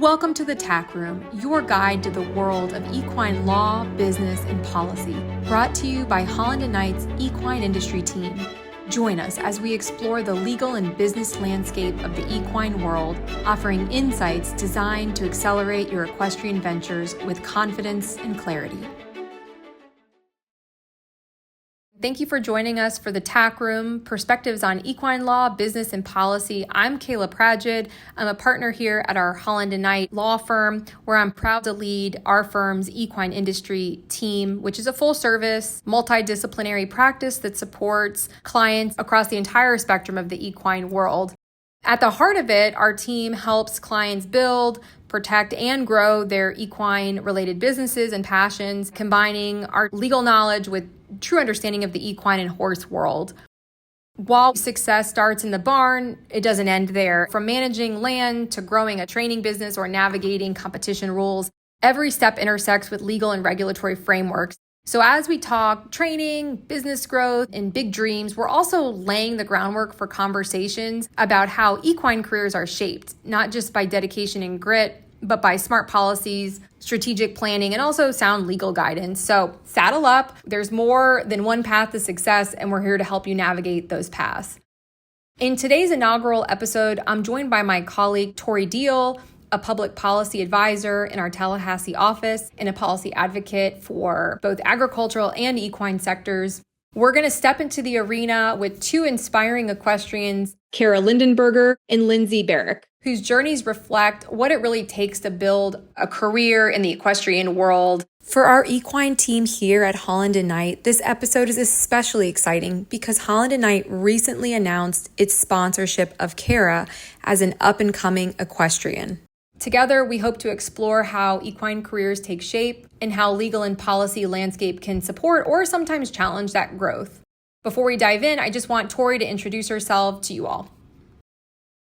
Welcome to the TAC Room, your guide to the world of equine law, business, and policy, brought to you by Holland & Knight's equine industry team. Join us as we explore the legal and business landscape of the equine world, offering insights designed to accelerate your equestrian ventures with confidence and clarity. Thank you for joining us for the TAC Room, Perspectives on Equine Law, Business, and Policy. I'm Kayla Pradgett. I'm a partner here at our Holland & Knight law firm, where I'm proud to lead our firm's equine industry team, which is a full-service, multidisciplinary practice that supports clients across the entire spectrum of the equine world. At the heart of it, our team helps clients build, protect, and grow their equine-related businesses and passions, combining our legal knowledge with true understanding of the equine and horse world. While success starts in the barn, it doesn't end there. From managing land to growing a training business or navigating competition rules, every step intersects with legal and regulatory frameworks. So as we talk training, business growth, and big dreams, we're also laying the groundwork for conversations about how equine careers are shaped, not just by dedication and grit, but by smart policies, strategic planning, and also sound legal guidance. So saddle up. There's more than one path to success, and we're here to help you navigate those paths. In today's inaugural episode, I'm joined by my colleague, Tori Deal, a public policy advisor in our Tallahassee office and a policy advocate for both agricultural and equine sectors. We're going to step into the arena with two inspiring equestrians, Kara Lindenberger and Lindsay Barrick, whose journeys reflect what it really takes to build a career in the equestrian world. For our equine team here at Holland & Knight, this episode is especially exciting because Holland & Knight recently announced its sponsorship of Kara as an up-and-coming equestrian. Together, we hope to explore how equine careers take shape and how legal and policy landscape can support or sometimes challenge that growth. Before we dive in, I just want Tori to introduce herself to you all.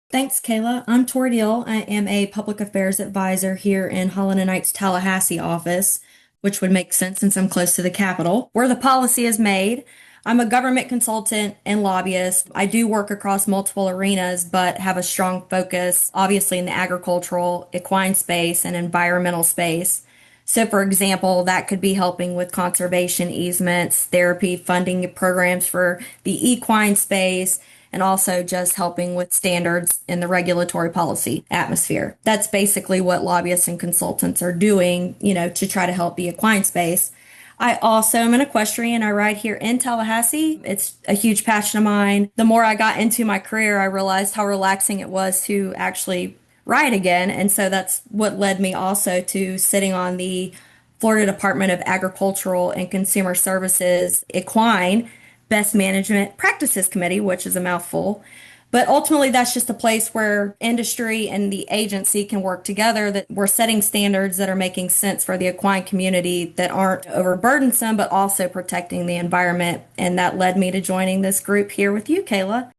Thanks, Kayla. I'm Tori Deal. I am a public affairs advisor here in Holland & Knight's Tallahassee office, which would make sense since I'm close to the Capitol, where the policy is made. I'm a government consultant and lobbyist. I do work across multiple arenas, but have a strong focus, obviously, in the agricultural, equine space, and environmental space. So, for example, that could be helping with conservation easements, therapy, funding programs for the equine space, and also just helping with standards in the regulatory policy atmosphere. That's basically what lobbyists and consultants are doing, to try to help the equine space. I also am an equestrian. I ride here in Tallahassee. It's a huge passion of mine. The more I got into my career, I realized how relaxing it was to actually ride again. And so that's what led me also to sitting on the Florida Department of Agricultural and Consumer Services Equine Best Management Practices Committee, which is a mouthful. But ultimately, that's just a place where industry and the agency can work together, that we're setting standards that are making sense for the equine community that aren't overburdensome, but also protecting the environment. And that led me to joining this group here with you, Kayla.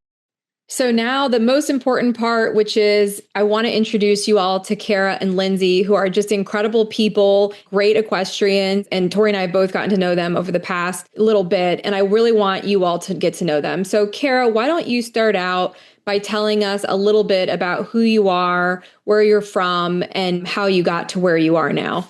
So now the most important part, which is I want to introduce you all to Kara and Lindsay, who are just incredible people, great equestrians. And Tori and I have both gotten to know them over the past little bit. And I really want you all to get to know them. So Kara, why don't you start out by telling us a little bit about who you are, where you're from, and how you got to where you are now?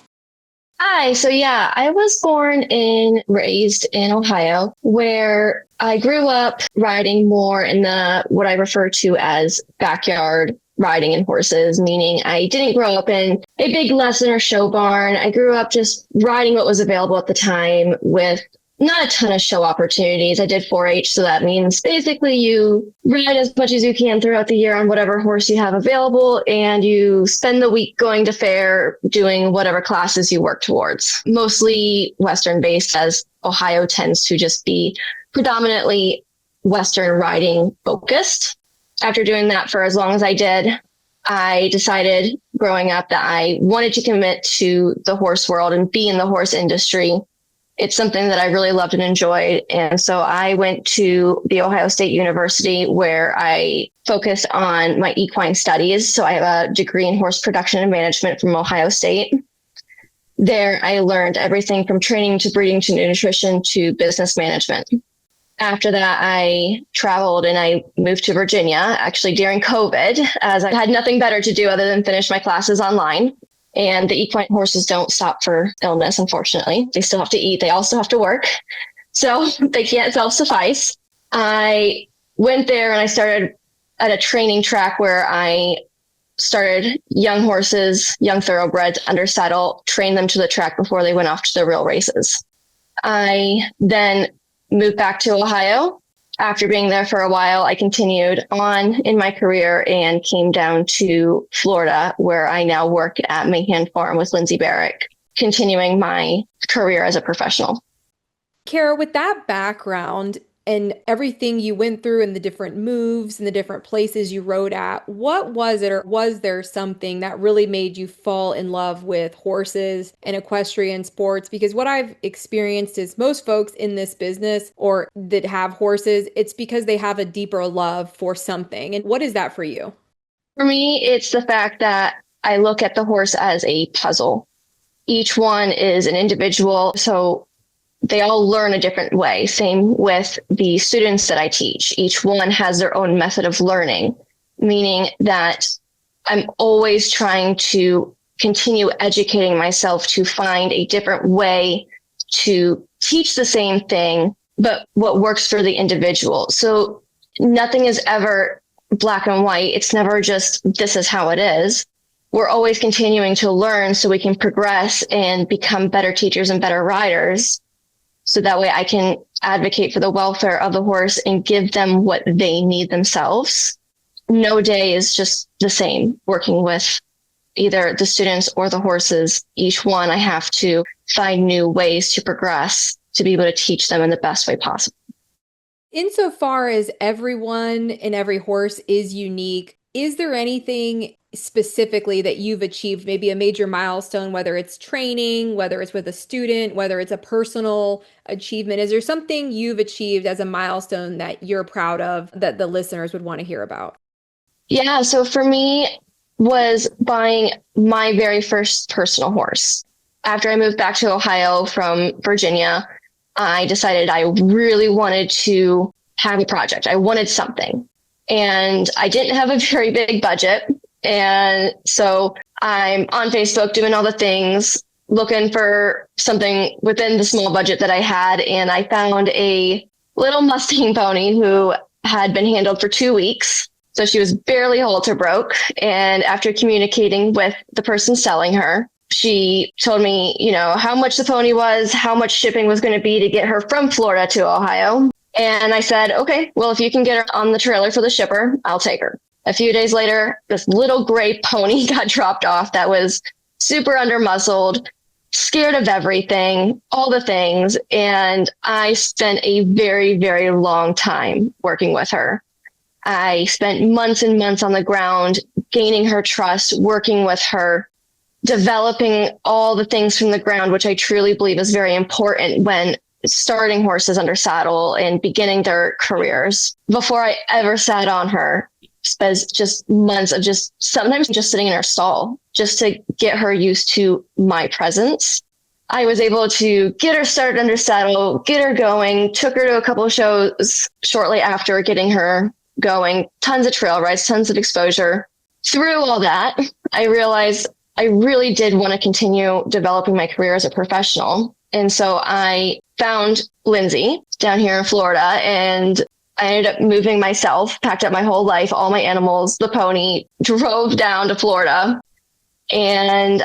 Hi. So I was born and raised in Ohio, where I grew up riding more in what I refer to as backyard riding and horses, meaning I didn't grow up in a big lesson or show barn. I grew up just riding what was available at the time with not a ton of show opportunities. I did 4-H, so that means basically you ride as much as you can throughout the year on whatever horse you have available, and you spend the week going to fair, doing whatever classes you work towards. Mostly Western based, as Ohio tends to just be predominantly Western riding focused. After doing that for as long as I did, I decided growing up that I wanted to commit to the horse world and be in the horse industry. It's something that I really loved and enjoyed. And so I went to the Ohio State University, where I focused on my equine studies. So I have a degree in horse production and management from Ohio State. There, I learned everything from training to breeding to nutrition to business management. After that, I traveled and I moved to Virginia, actually during COVID, as I had nothing better to do other than finish my classes online. And the equine horses don't stop for illness, unfortunately. They still have to eat. They also have to work. So they can't self-suffice. I went there and I started at a training track where I started young horses, young thoroughbreds under saddle, trained them to the track before they went off to the real races. I then moved back to Ohio. After being there for a while, I continued on in my career and came down to Florida, where I now work at Mayhan Farm with Lindsay Barrick, continuing my career as a professional. Kara, with that background and everything you went through and the different moves and the different places you rode at, what was it, or was there something that really made you fall in love with horses and equestrian sports? Because what I've experienced is most folks in this business or that have horses, it's because they have a deeper love for something. And what is that for you? For me, it's the fact that I look at the horse as a puzzle. Each one is an individual, so they all learn a different way. Same with the students that I teach. Each one has their own method of learning, meaning that I'm always trying to continue educating myself to find a different way to teach the same thing, but what works for the individual. So nothing is ever black and white. It's never just, this is how it is. We're always continuing to learn so we can progress and become better teachers and better riders. So that way I can advocate for the welfare of the horse and give them what they need themselves. No day is just the same working with either the students or the horses. Each one I have to find new ways to progress to be able to teach them in the best way possible. Insofar as everyone and every horse is unique, is there anything specifically that you've achieved, maybe a major milestone, whether it's training, whether it's with a student, whether it's a personal achievement? Is there something you've achieved as a milestone that you're proud of that the listeners would want to hear about? Yeah, so for me was buying my very first personal horse. After I moved back to Ohio from Virginia, I decided I really wanted to have a project. I wanted something. And I didn't have a very big budget. And so I'm on Facebook doing all the things, looking for something within the small budget that I had. And I found a little Mustang pony who had been handled for 2 weeks. So she was barely halter broke. And after communicating with the person selling her, she told me, how much the pony was, how much shipping was going to be to get her from Florida to Ohio. And I said, okay, well, if you can get her on the trailer for the shipper, I'll take her. A few days later, this little gray pony got dropped off that was super undermuscled, scared of everything, all the things. And I spent a very, very long time working with her. I spent months and months on the ground, gaining her trust, working with her, developing all the things from the ground, which I truly believe is very important when starting horses under saddle and beginning their careers. Before I ever sat on her, spent just months of sometimes just sitting in her stall just to get her used to my presence. I was able to get her started under saddle, get her going, took her to a couple of shows shortly after getting her going, tons of trail rides, tons of exposure. Through all that, I realized I really did want to continue developing my career as a professional. And so I found Lindsay down here in Florida, and I ended up moving myself, packed up my whole life, all my animals, the pony, drove down to Florida, and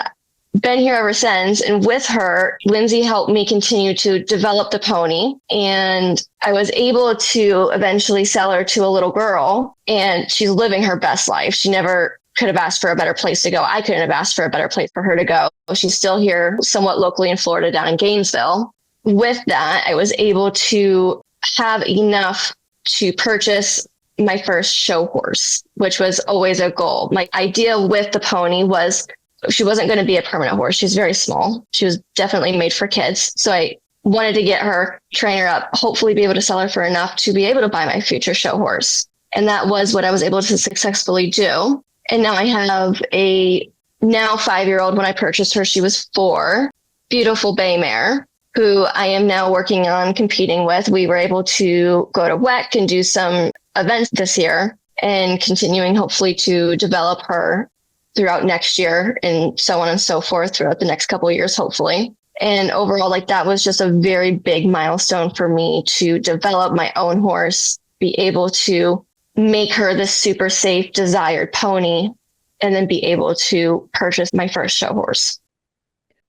been here ever since. And with her, Lindsay helped me continue to develop the pony. And I was able to eventually sell her to a little girl, and she's living her best life. She never could have asked for a better place to go. I couldn't have asked for a better place for her to go. She's still here somewhat locally in Florida, down in Gainesville. With that, I was able to have enough to purchase my first show horse, which was always a goal. My idea with the pony was she wasn't going to be a permanent horse. She's very small. She was definitely made for kids. So I wanted to get her, train her up, hopefully be able to sell her for enough to be able to buy my future show horse. And that was what I was able to successfully do. And now I have a now 5-year-old. When I purchased her, she was 4. Beautiful bay mare. who I am now working on competing with. We were able to go to WEC and do some events this year and continuing hopefully to develop her throughout next year and so on and so forth throughout the next couple of years, hopefully. And overall, like that was just a very big milestone for me to develop my own horse, be able to make her this super safe, desired pony, and then be able to purchase my first show horse.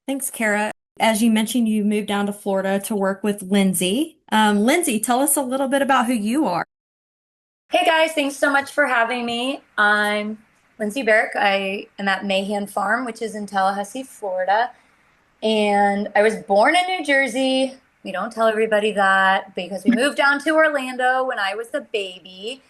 Thanks, Kara. As you mentioned, you moved down to Florida to work with Lindsay. Lindsay, tell us a little bit about who you are. Hey guys, thanks so much for having me. I'm Lindsay Barrick. I am at Mahan Farm, which is in Tallahassee, Florida. And I was born in New Jersey. We don't tell everybody that because we moved down to Orlando when I was a baby.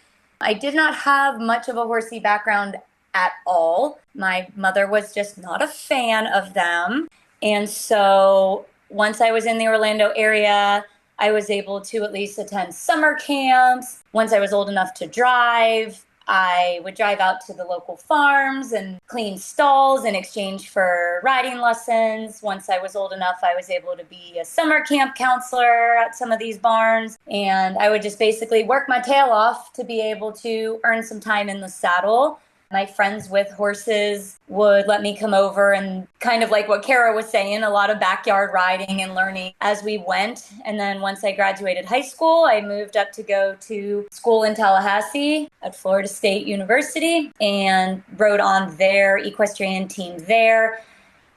I did not have much of a horsey background at all. My mother was just not a fan of them. And so once I was in the Orlando area, I was able to at least attend summer camps. Once I was old enough to drive, I would drive out to the local farms and clean stalls in exchange for riding lessons. Once I was old enough, I was able to be a summer camp counselor at some of these barns. And I would just basically work my tail off to be able to earn some time in the saddle. My friends with horses would let me come over and kind of like what Kara was saying, a lot of backyard riding and learning as we went. And then once I graduated high school, I moved up to go to school in Tallahassee at Florida State University and rode on their equestrian team there.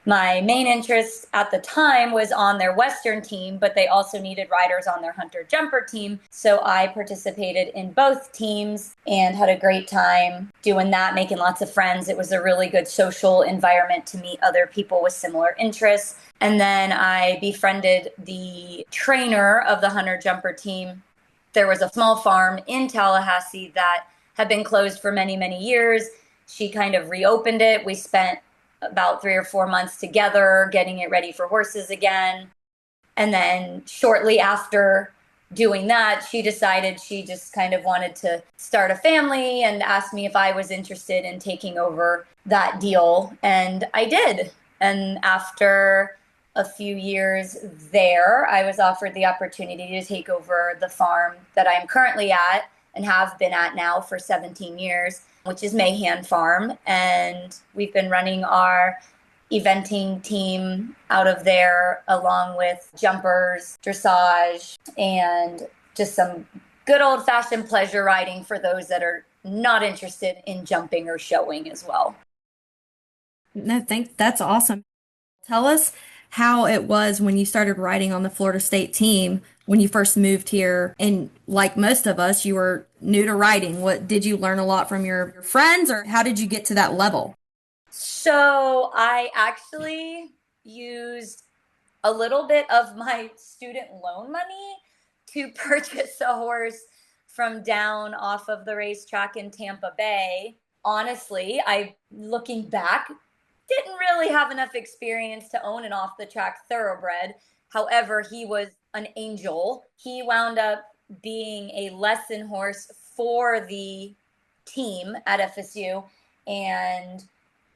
My main interest at the time was on their Western team, but they also needed riders on their hunter jumper team. So I participated in both teams and had a great time doing that, making lots of friends. It was a really good social environment to meet other people with similar interests. And then I befriended the trainer of the hunter jumper team. There was a small farm in Tallahassee that had been closed for many, many years. She kind of reopened it. We spent about 3 or 4 months together, getting it ready for horses again. And then shortly after doing that, she decided she just kind of wanted to start a family and asked me if I was interested in taking over that deal. And I did. And after a few years there, I was offered the opportunity to take over the farm that I'm currently at and have been at now for 17 years, which is Mahan Farm. And we've been running our eventing team out of there, along with jumpers, dressage, and just some good old fashioned pleasure riding for those that are not interested in jumping or showing as well. No, that's awesome. Tell us how it was when you started riding on the Florida State team when you first moved here. And like most of us, you were new to riding. What did you learn a lot from your friends, or how did you get to that level? So I actually used a little bit of my student loan money to purchase a horse from down off of the racetrack in Tampa Bay. Honestly, looking back, didn't really have enough experience to own an off the track thoroughbred. However, he was an angel. He wound up being a lesson horse for the team at FSU. And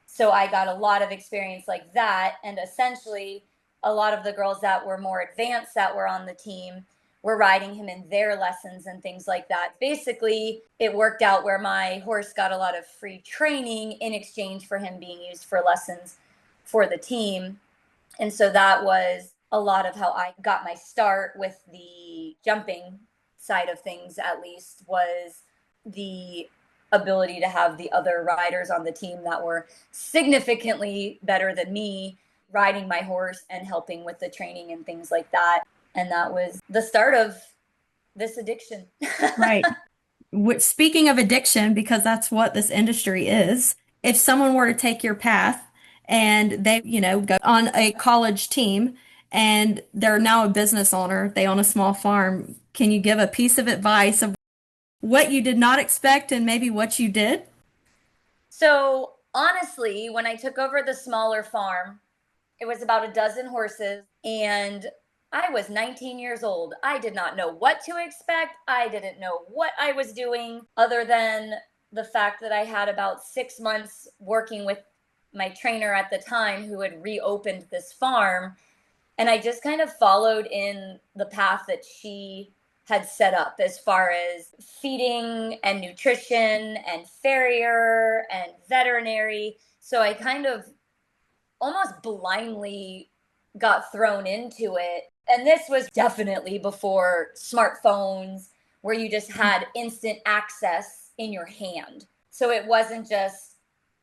so I got a lot of experience like that. And essentially, a lot of the girls that were more advanced that were on the team were riding him in their lessons and things like that. Basically, it worked out where my horse got a lot of free training in exchange for him being used for lessons for the team. And so that was a lot of how I got my start with the jumping side of things, at least, was the ability to have the other riders on the team that were significantly better than me riding my horse and helping with the training and things like that. And that was the start of this addiction. Right. Speaking of addiction, because that's what this industry is, if someone were to take your path and they, go on a college team and they're now a business owner, they own a small farm, can you give a piece of advice of what you did not expect and maybe what you did? So honestly, when I took over the smaller farm, it was about a dozen horses, and I was 19 years old. I did not know what to expect. I didn't know what I was doing, other than the fact that I had about 6 months working with my trainer at the time who had reopened this farm. And I just kind of followed in the path that she had set up as far as feeding and nutrition and farrier and veterinary. So I kind of almost blindly got thrown into it. And this was definitely before smartphones where you just had instant access in your hand. So it wasn't just,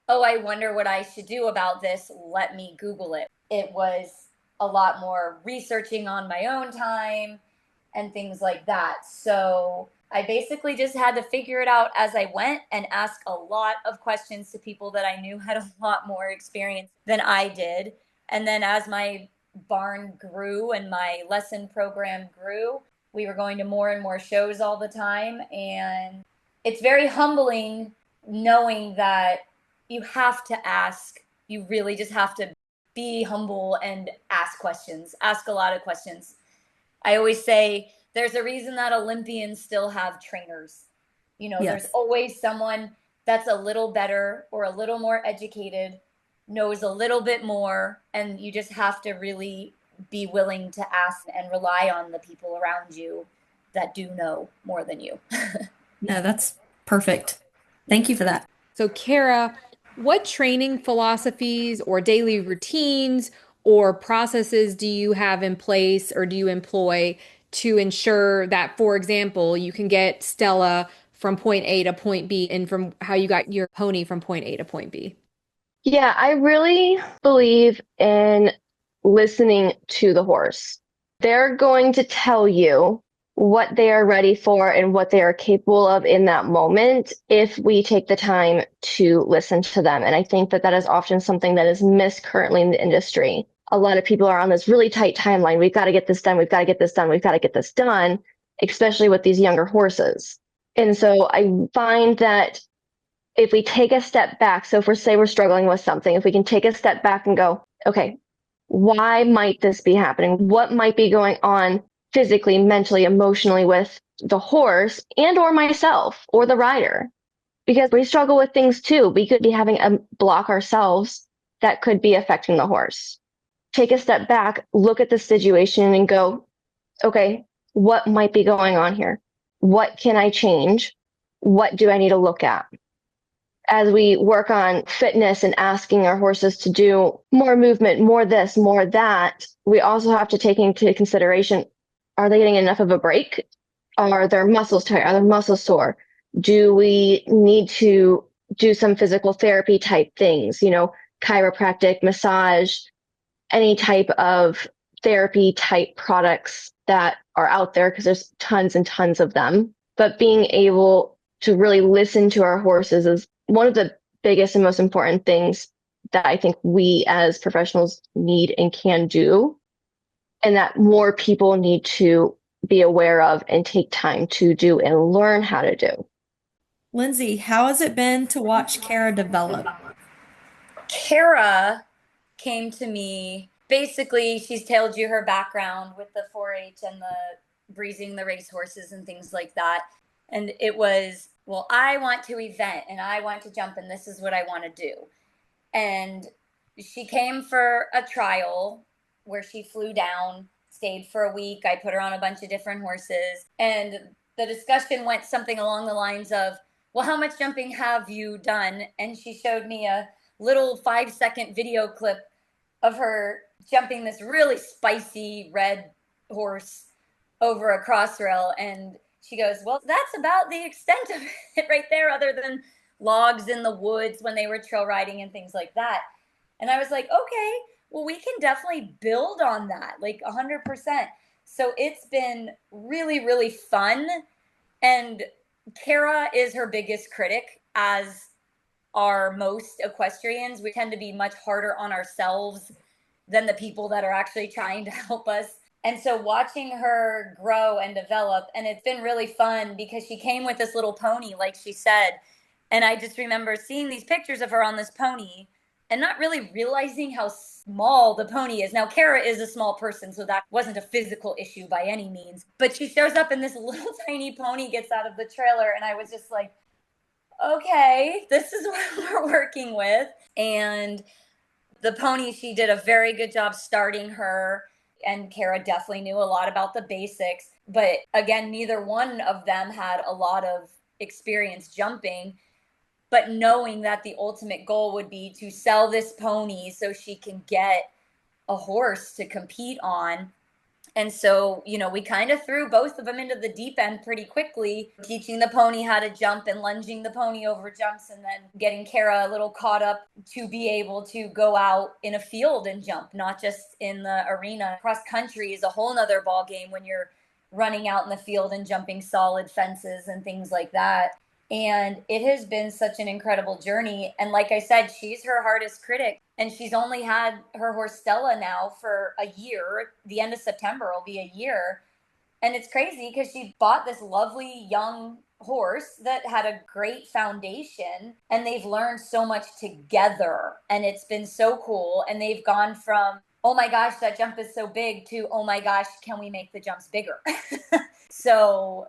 oh, I wonder what I should do about this. Let me Google it. It was a lot more researching on my own time and things like that. So I basically just had to figure it out as I went and ask a lot of questions to people that I knew had a lot more experience than I did. And then as my barn grew and my lesson program grew, we were going to more and more shows all the time. And it's very humbling knowing that you have to ask. You really just have to be humble and ask questions, ask a lot of questions. I always say there's a reason that Olympians still have trainers. You know, there's Yes. always someone that's a little better or a little more educated, knows a little bit more, and you just have to really be willing to ask and rely on the people around you that do know more than you. No, that's perfect. Thank you for that. So, Kara, what training philosophies or daily routines or processes do you have in place or do you employ to ensure that, for example, you can get Stella from point A to point B and from how you got your pony from point A to point B? Yeah, I really believe in listening to the horse. They're going to tell you what they are ready for and what they are capable of in that moment if we take the time to listen to them. And I think that that is often something that is missed currently in the industry. A lot of people are on this really tight timeline. We've got to get this done. We've got to get this done. We've got to get this done, especially with these younger horses. And so I find that if we take a step back, so if we're say we're struggling with something, if we can take a step back and go, okay, why might this be happening? What might be going on physically, mentally, emotionally with the horse and or myself or the rider? Because we struggle with things too. We could be having a block ourselves that could be affecting the horse. Take a step back, look at the situation and go, okay, what might be going on here? What can I change? What do I need to look at? As we work on fitness and asking our horses to do more movement, more this, more that, we also have to take into consideration, are they getting enough of a break? Are their muscles tight? Are their muscles sore? Do we need to do some physical therapy type things, chiropractic, massage, any type of therapy type products that are out there because there's tons and tons of them. But being able to really listen to our horses is one of the biggest and most important things that I think we as professionals need and can do, and that more people need to be aware of and take time to do and learn how to do. Lindsay, how has it been to watch Kara develop? Kara came to me. Basically, she's told you her background with the 4-H and the breezing the racehorses and things like that. And it was, well, I want to event and I want to jump and this is what I want to do. And she came for a trial where she flew down, stayed for a week. I put her on a bunch of different horses. And the discussion went something along the lines of, well, how much jumping have you done? And she showed me a little 5-second video clip of her jumping this really spicy red horse over a cross rail. And she goes, well, that's about the extent of it right there, other than logs in the woods when they were trail riding and things like that. And I was like, okay, well, we can definitely build on that, like 100%. So it's been really, really fun. And Kara is her biggest critic, as are most equestrians. We tend to be much harder on ourselves than the people that are actually trying to help us. And so watching her grow and develop, and it's been really fun because she came with this little pony, like she said. And I just remember seeing these pictures of her on this pony and not really realizing how small the pony is. Now, Kara is a small person, so that wasn't a physical issue by any means. But she shows up and this little tiny pony gets out of the trailer. And I was just like, okay, this is what we're working with. And the pony, she did a very good job starting her. And Kara definitely knew a lot about the basics. But again, neither one of them had a lot of experience jumping. But knowing that the ultimate goal would be to sell this pony so she can get a horse to compete on. And so, we kind of threw both of them into the deep end pretty quickly, teaching the pony how to jump and lunging the pony over jumps, and then getting Kara a little caught up to be able to go out in a field and jump, not just in the arena. Cross country is a whole nother ball game when you're running out in the field and jumping solid fences and things like that. And it has been such an incredible journey. And like I said, she's her hardest critic. And she's only had her horse Stella now for a year. The end of September will be a year. And it's crazy because she bought this lovely young horse that had a great foundation, and they've learned so much together. And it's been so cool. And they've gone from, oh my gosh, that jump is so big, to, oh my gosh, can we make the jumps bigger? So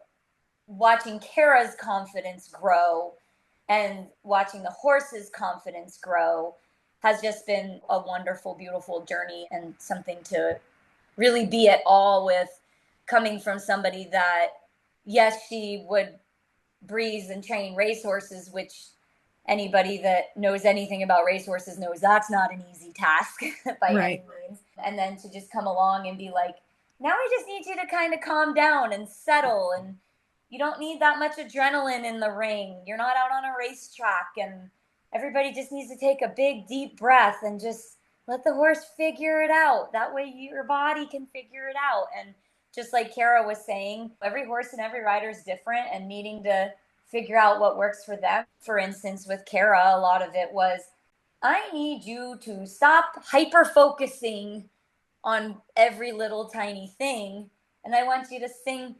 watching Kara's confidence grow and watching the horse's confidence grow has just been a wonderful, beautiful journey, and something to really be at all with, coming from somebody that, yes, she would breeze and train racehorses, which anybody that knows anything about racehorses knows that's not an easy task by any means. And then to just come along and be like, now I just need you to kind of calm down and settle, and you don't need that much adrenaline in the ring. You're not out on a racetrack, and everybody just needs to take a big, deep breath and just let the horse figure it out. That way your body can figure it out. And just like Kara was saying, every horse and every rider is different, and needing to figure out what works for them. For instance, with Kara, a lot of it was, I need you to stop hyper focusing on every little tiny thing, and I want you to sing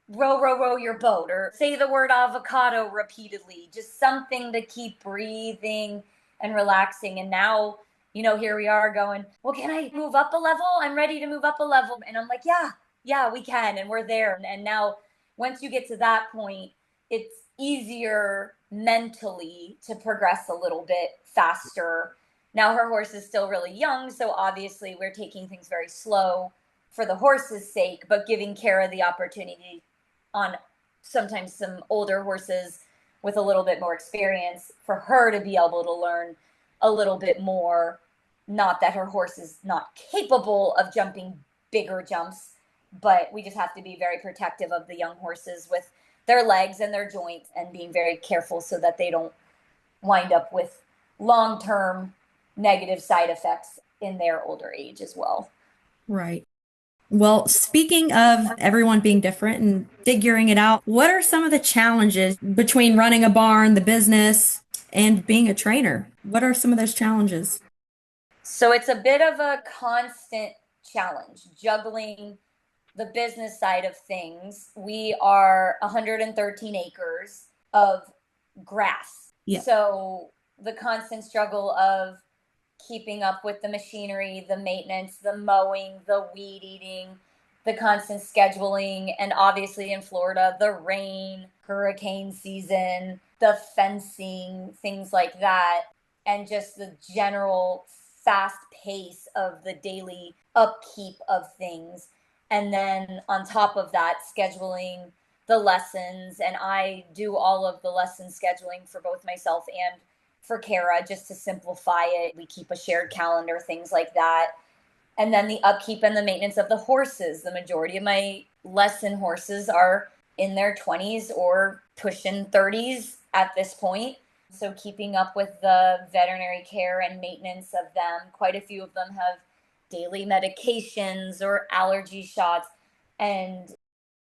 row, row, row your boat, or say the word avocado repeatedly, just something to keep breathing and relaxing. And now, here we are going, well, can I move up a level? I'm ready to move up a level. And I'm like, yeah, we can. And we're there. And now once you get to that point, it's easier mentally to progress a little bit faster. Now her horse is still really young, so obviously we're taking things very slow for the horse's sake, but giving Kara the opportunity on sometimes some older horses with a little bit more experience for her to be able to learn a little bit more. Not that her horse is not capable of jumping bigger jumps, but we just have to be very protective of the young horses with their legs and their joints, and being very careful so that they don't wind up with long-term negative side effects in their older age as well. Right. Well, speaking of everyone being different and figuring it out, what are some of the challenges between running a barn, the business, and being a trainer? What are some of those challenges? So it's a bit of a constant challenge, juggling the business side of things. We are 113 acres of grass. Yeah. So the constant struggle of keeping up with the machinery, the maintenance, the mowing, the weed eating, the constant scheduling, and obviously in Florida, the rain, hurricane season, the fencing, things like that, and just the general fast pace of the daily upkeep of things. And then on top of that, scheduling the lessons. And I do all of the lesson scheduling for both myself and for Kara, just to simplify it. We keep a shared calendar, things like that. And then the upkeep and the maintenance of the horses. The majority of my lesson horses are in their 20s or pushing 30s at this point. So keeping up with the veterinary care and maintenance of them. Quite a few of them have daily medications or allergy shots. And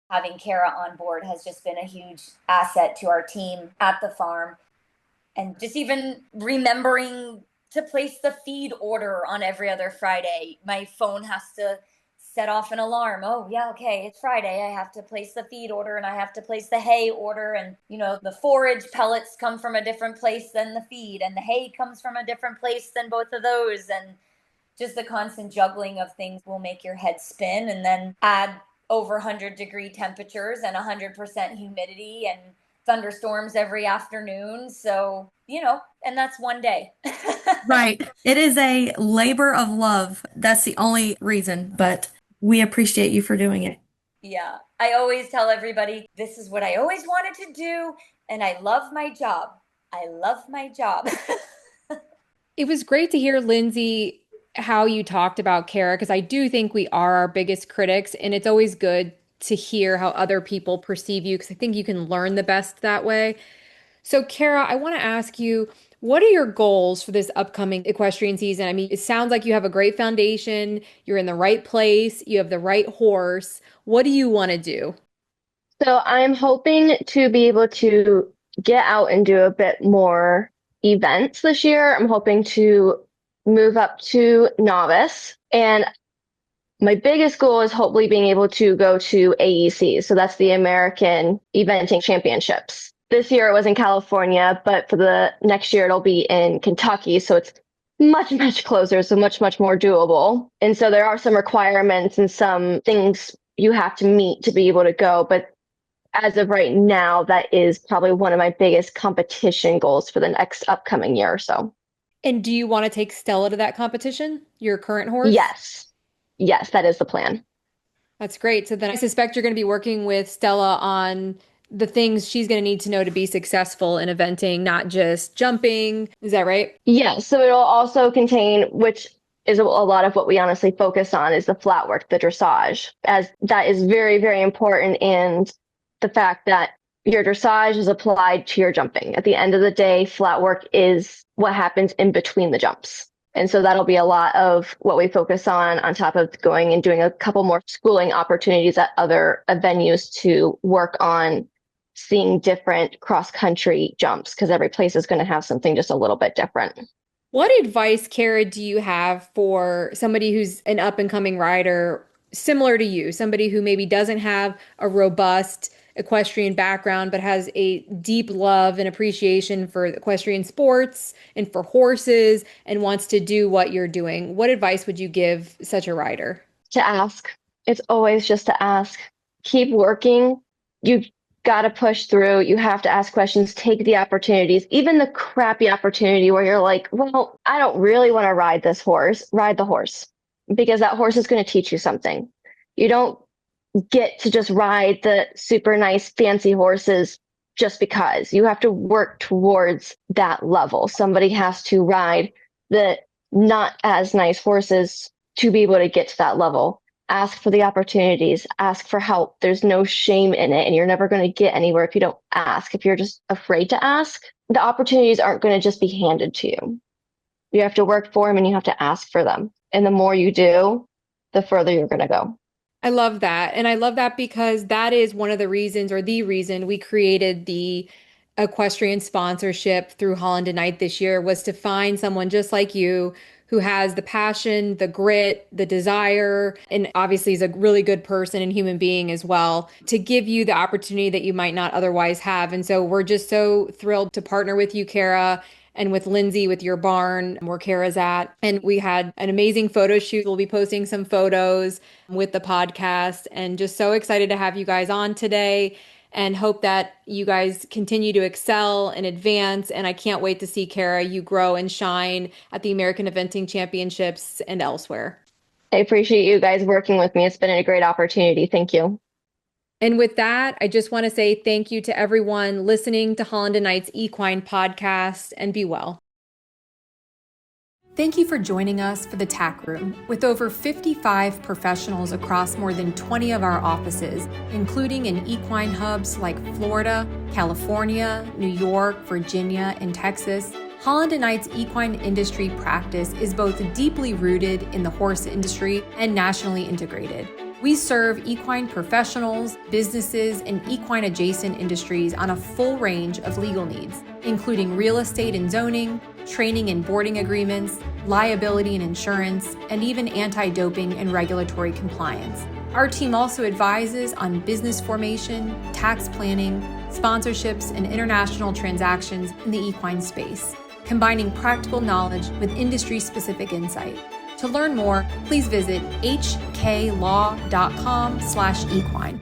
having Kara on board has just been a huge asset to our team at the farm. And just even remembering to place the feed order on every other Friday. My phone has to set off an alarm. Oh, yeah, okay, it's Friday. I have to place the feed order, and I have to place the hay order. And, the forage pellets come from a different place than the feed, and the hay comes from a different place than both of those. And just the constant juggling of things will make your head spin. And then add over 100-degree temperatures and 100% humidity and thunderstorms every afternoon. So, and that's one day. Right. It is a labor of love. That's the only reason. But We appreciate you for doing it. Yeah, I always tell everybody this is what I always wanted to do, and I love my job. I love my job. It was great to hear, Lindsay, how you talked about Kara, because I do think we are our biggest critics, and it's always good to hear how other people perceive you, because I think you can learn the best that way. So, Kara, I want to ask you, what are your goals for this upcoming equestrian season? I mean, it sounds like you have a great foundation, you're in the right place, you have the right horse. What do you want to do? So I'm hoping to be able to get out and do a bit more events this year. I'm hoping to move up to novice. And my biggest goal is hopefully being able to go to AEC. So that's the American Eventing Championships. This year it was in California, but for the next year it'll be in Kentucky. So it's much, much closer. So much more doable. And so there are some requirements and some things you have to meet to be able to go. But as of right now, that is probably one of my biggest competition goals for the next upcoming year or so. And do you want to take Stella to that competition, your current horse? Yes. Yes, that is the plan. That's great. So then I suspect you're going to be working with Stella on the things she's going to need to know to be successful in eventing, not just jumping. Is that right? Yes. So it'll also contain, which is a lot of what we honestly focus on, is the flat work, the dressage, as that is very, very important. And the fact that your dressage is applied to your jumping. At the end of the day, flat work is what happens in between the jumps. And so that'll be a lot of what we focus on top of going and doing a couple more schooling opportunities at other venues to work on seeing different cross-country jumps, because every place is going to have something just a little bit different. What advice, Kara, do you have for somebody who's an up and coming rider similar to you, somebody who maybe doesn't have a robust equestrian background, but has a deep love and appreciation for equestrian sports and for horses and wants to do what you're doing? What advice would you give such a rider? To ask. It's always just to ask. Keep working. You got to push through. You have to ask questions, take the opportunities, even the crappy opportunity where you're like, well, I don't really want to ride this horse. Ride the horse, because that horse is going to teach you something. You don't get to just ride the super nice fancy horses just because. You have to work towards that level. Somebody has to ride the not as nice horses to be able to get to that level. Ask for the opportunities, ask for help. There's no shame in it, and you're never going to get anywhere if you don't ask. If you're just afraid to ask, the opportunities aren't going to just be handed to you. You have to work for them and you have to ask for them. And the more you do, the further you're going to go. I love that. And I love that because that is one of the reasons, or the reason we created the equestrian sponsorship through Holland and Knight this year, was to find someone just like you who has the passion, the grit, the desire, and obviously is a really good person and human being as well, to give you the opportunity that you might not otherwise have. And so we're just so thrilled to partner with you, Kara, and with Lindsay, with your barn where Kara's at. And we had an amazing photo shoot. We'll be posting some photos with the podcast, and just so excited to have you guys on today, and hope that you guys continue to excel and advance. And I can't wait to see, Kara, you grow and shine at the American Eventing Championships and elsewhere. I appreciate you guys working with me. It's been a great opportunity. Thank you. And with that, I just want to say thank you to everyone listening to Holland and Knight's Equine podcast, and be well. Thank you for joining us for the TAC Room, with over 55 professionals across more than 20 of our offices, including in equine hubs like Florida, California, New York, Virginia, and Texas. Holland and Knight's equine industry practice is both deeply rooted in the horse industry and nationally integrated. We serve equine professionals, businesses, and equine adjacent industries on a full range of legal needs, including real estate and zoning, training and boarding agreements, liability and insurance, and even anti-doping and regulatory compliance. Our team also advises on business formation, tax planning, sponsorships, and international transactions in the equine space, combining practical knowledge with industry-specific insight. To learn more, please visit hklaw.com/equine.